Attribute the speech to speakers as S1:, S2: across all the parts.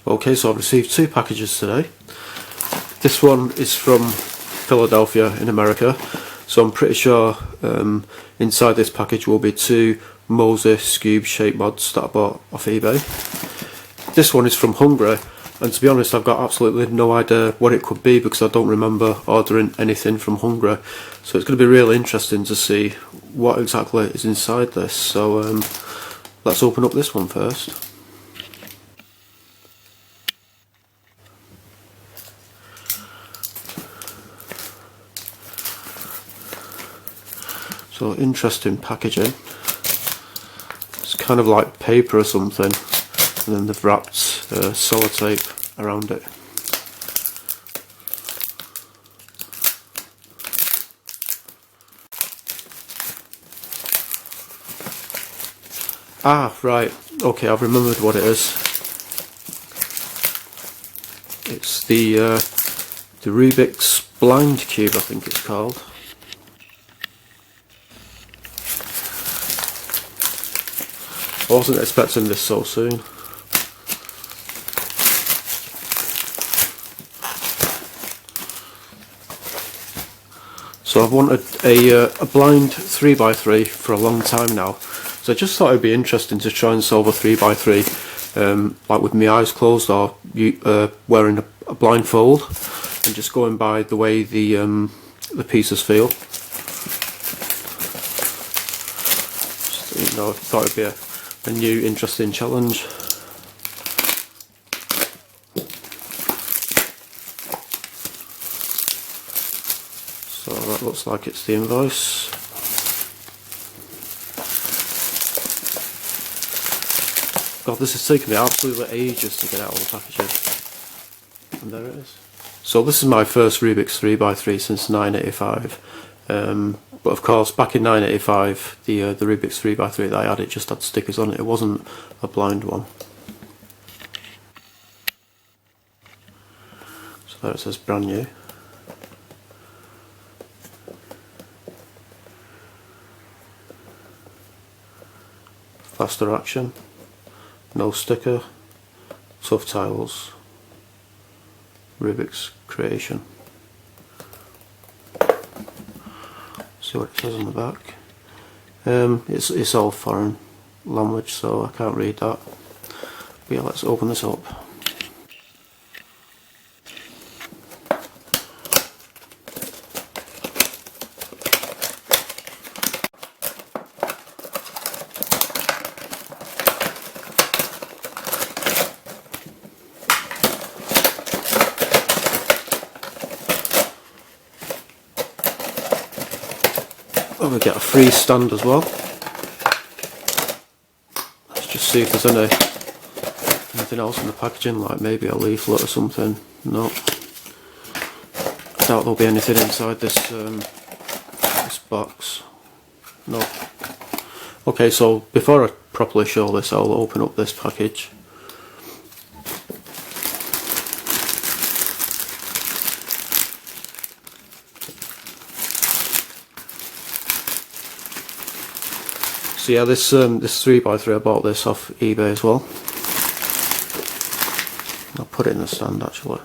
S1: Okay, so I've received two packages today. This one is from Philadelphia in America, so I'm pretty sure inside this package will be two Mozhi skewb shape mods that I bought off eBay. This one is from Hungary, and to be honest I've got absolutely no idea what it could be because I don't remember ordering anything from Hungary, so it's going to be really interesting to see what exactly is inside this. So let's open up this one first. So interesting packaging. It's kind of like paper or something, and then they've wrapped sellotape around it. Ah, right. Okay, I've remembered what it is. It's the Rubiks blind cube, I think it's called. I wasn't expecting this so soon. So I've wanted a blind 3x3 for a long time now, so I just thought it would be interesting to try and solve a 3x3 like with my eyes closed or wearing a blindfold and just going by the way the pieces feel. Just, I thought it would be a new interesting challenge. So that looks like it's the invoice. God, this is taking me absolutely ages to get out of the packaging. And there it is. So this is my first Rubik's 3x3 since 1985. But of course, back in 1985, the Rubik's 3x3 that I had, it just had stickers on it. It wasn't a blind one. So there it says brand new. Faster action, no sticker, tough tiles, Rubik's creation. See what it says on the back. It's all foreign language, so I can't read that. But yeah, let's open this up. Oh, we get a free stand as well. Let's just see if there's anything else in the packaging, like maybe a leaflet or something. No. I doubt there'll be anything inside this this box. No. Okay, so before I properly show this, I'll open up this package. So yeah, this 3x3, I bought this off eBay as well. I'll put it in the stand actually.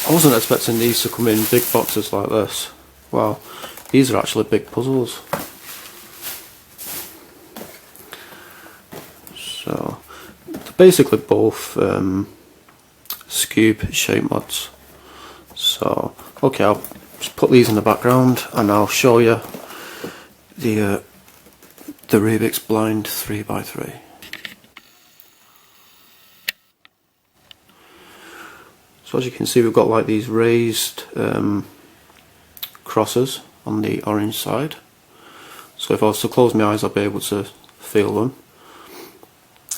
S1: I wasn't expecting these to come in big boxes like this. Wow, these are actually big puzzles. So, they're basically both skewb shape mods. So, okay, I'll just put these in the background and I'll show you the Rubik's blind 3x3. So as you can see, we've got like these raised crosses on the orange side. So if I was to close my eyes, I'll be able to feel them.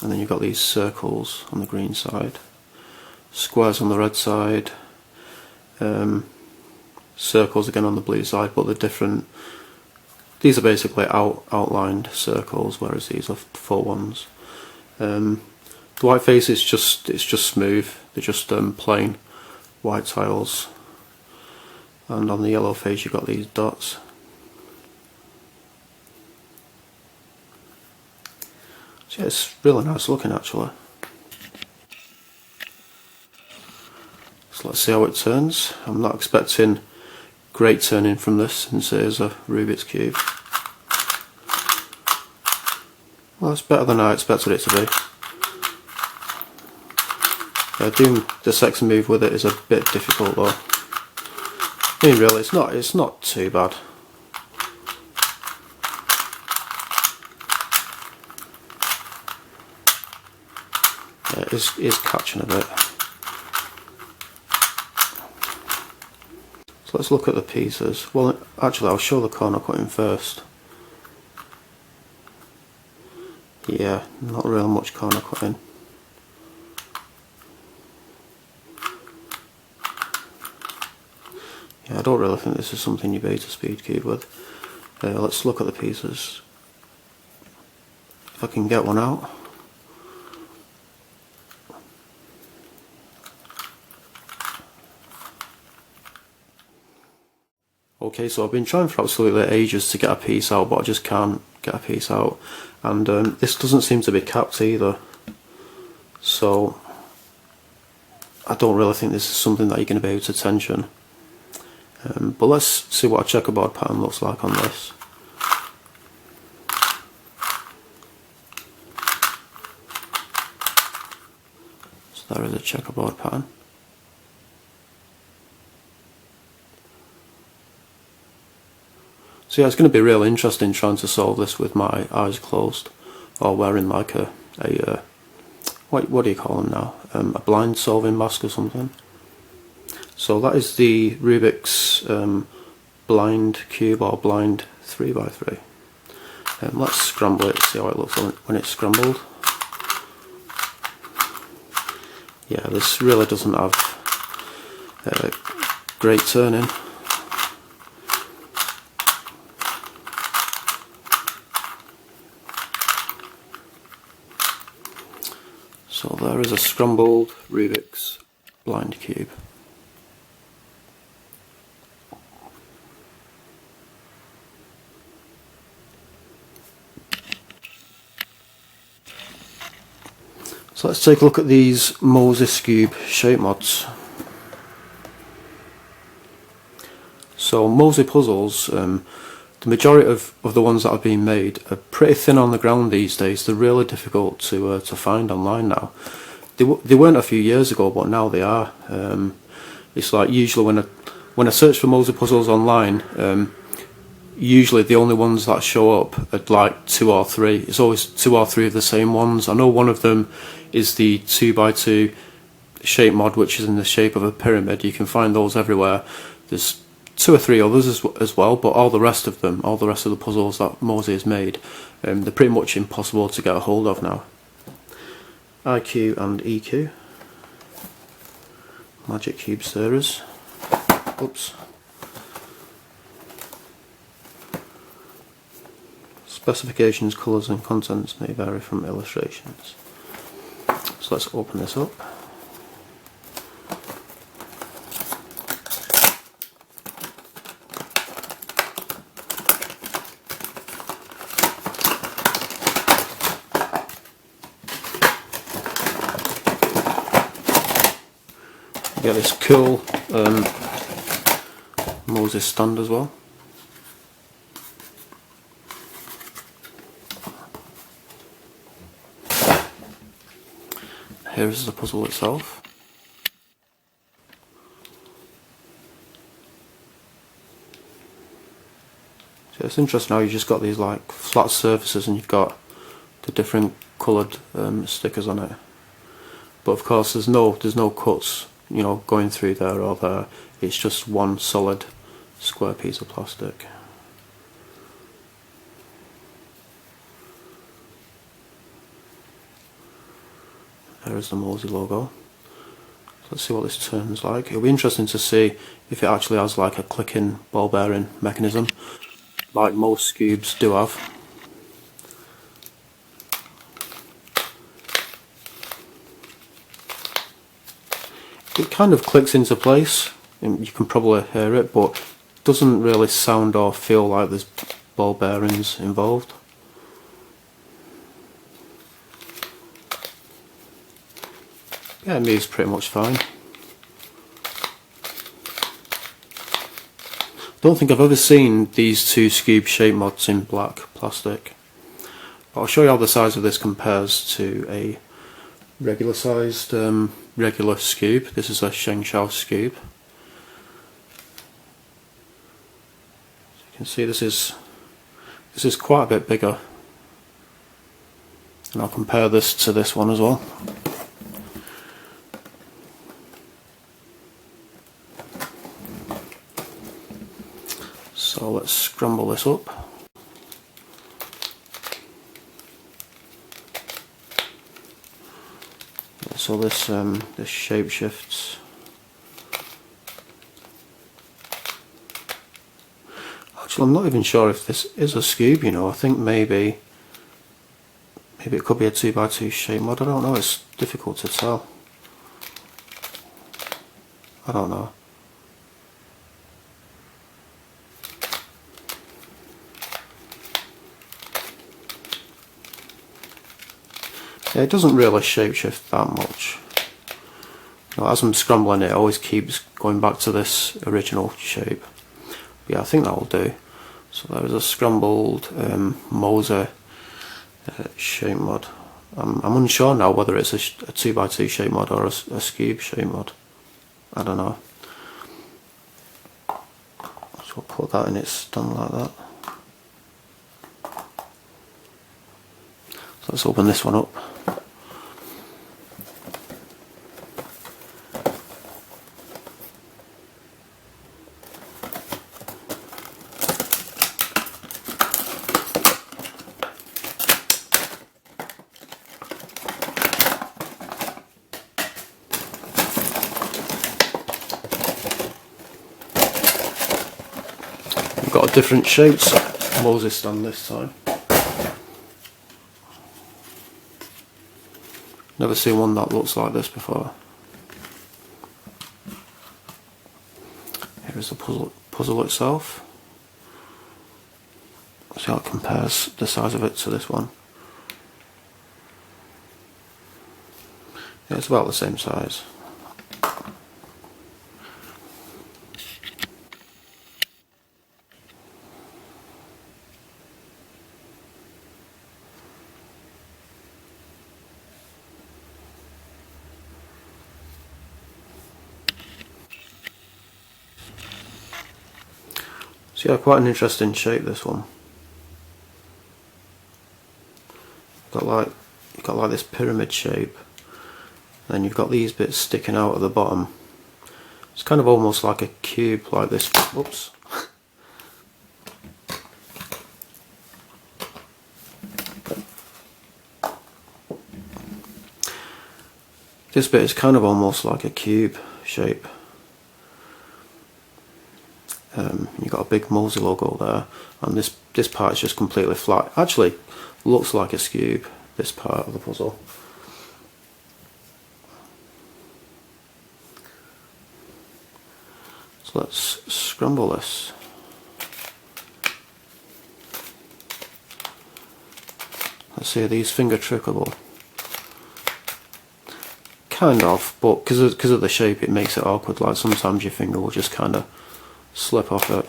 S1: And then you've got these circles on the green side, squares on the red side, circles again on the blue side, but they're different. These are basically outlined circles, whereas these are full ones. The white face is just smooth. They're just plain white tiles, and on the yellow face you've got these dots. So yeah, it's really nice looking actually. So let's see how it turns. I'm not expecting great turning from this since it is a Rubik's cube. Well, it's better than I expected it to be. Yeah, doing the second move with it is a bit difficult though. I mean really, it's not too bad. Yeah, it is catching a bit. So let's look at the pieces. Well, actually I'll show the corner cutting first. Yeah, not really much corner cutting. Yeah, I don't really think this is something you bait a speed cube with. Let's look at the pieces. If I can get one out. Okay, so I've been trying for absolutely ages to get a piece out, but I just can't get a piece out. And this doesn't seem to be capped either. So I don't really think this is something that you're going to be able to tension. But let's see what a checkerboard pattern looks like on this. So there is a checkerboard pattern. So yeah, it's going to be real interesting trying to solve this with my eyes closed, or wearing like a what do you call them now? A blind solving mask or something. So that is the Rubiks blind cube, or blind 3x3. Let's scramble it, see how it looks when it's scrambled. Yeah, this really doesn't have great turning. So there is a scrambled Rubiks blind cube. So let's take a look at these Mozhi skewb shape mods. So Mozhi puzzles, the majority of the ones that are being made are pretty thin on the ground these days. They're really difficult to find online now. They weren't a few years ago, but now they are. It's like usually when I search for Mozhi puzzles online, usually the only ones that show up are like 2 or 3. It's always 2 or 3 of the same ones. I know one of them is the 2x2 shape mod, which is in the shape of a pyramid. You can find those everywhere. There's 2 or 3 others as well, but all the rest of them, all the rest of the puzzles that Mozhi has made, they're pretty much impossible to get a hold of now. IQ and EQ, Magic Cube stirrers. Oops. Specifications, colours and contents may vary from illustrations. So let's open this up. You get this cool Mozhi stand as well. Here is the puzzle itself. So it's interesting how you've just got these like flat surfaces and you've got the different coloured stickers on it. But of course there's no cuts, you know, going through there or there. It's just one solid square piece of plastic. There is the Mozhi logo. Let's see what this turns like. It'll be interesting to see if it actually has like a clicking ball bearing mechanism, like most skewbs do have. It kind of clicks into place, and you can probably hear it, but doesn't really sound or feel like there's ball bearings involved. Yeah, it moves pretty much fine. Don't think I've ever seen these two skewb shape mods in black plastic. But I'll show you how the size of this compares to a regular sized regular skewb. This is a Shengshao skewb. You can see this is quite a bit bigger, and I'll compare this to this one as well. So let's scramble this up. So this shape shifts. Actually, I'm not even sure if this is a skewb, you know. I think maybe it could be a 2x2 shape mod. I don't know, it's difficult to tell. I don't know. Yeah, it doesn't really shapeshift that much. Now, as I'm scrambling it always keeps going back to this original shape. But yeah, I think that'll do. So there's a scrambled Mozhi shape mod. I'm unsure now whether it's a 2x2 shape mod or a skewb shape mod. I don't know. So we'll put that in its stand like that. So let's open this one up. We've got a different shaped Mozhi stand this time. Never seen one that looks like this before. Here is the puzzle itself. See how it compares the size of it to this one. Yeah, it's about the same size. So yeah, quite an interesting shape, this one. You've got like this pyramid shape, then you've got these bits sticking out at the bottom. It's kind of almost like a cube, like this. Whoops. This bit is kind of almost like a cube shape. You've got a big Mozhi logo there, and this part is just completely flat. Actually, looks like a skewb, this part of the puzzle. So let's scramble this. Let's see, are these finger trickable? Kind of, but because of the shape it makes it awkward, like sometimes your finger will just kind of slip off it.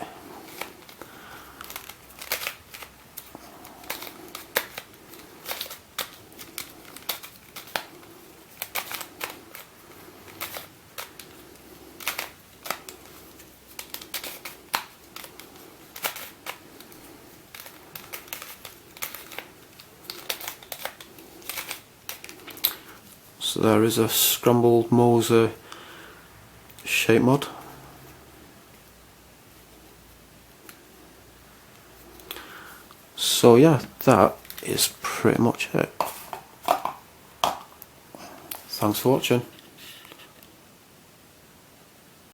S1: So there is a scrambled Mozhi shape mod. So yeah, that is pretty much it. Thanks for watching.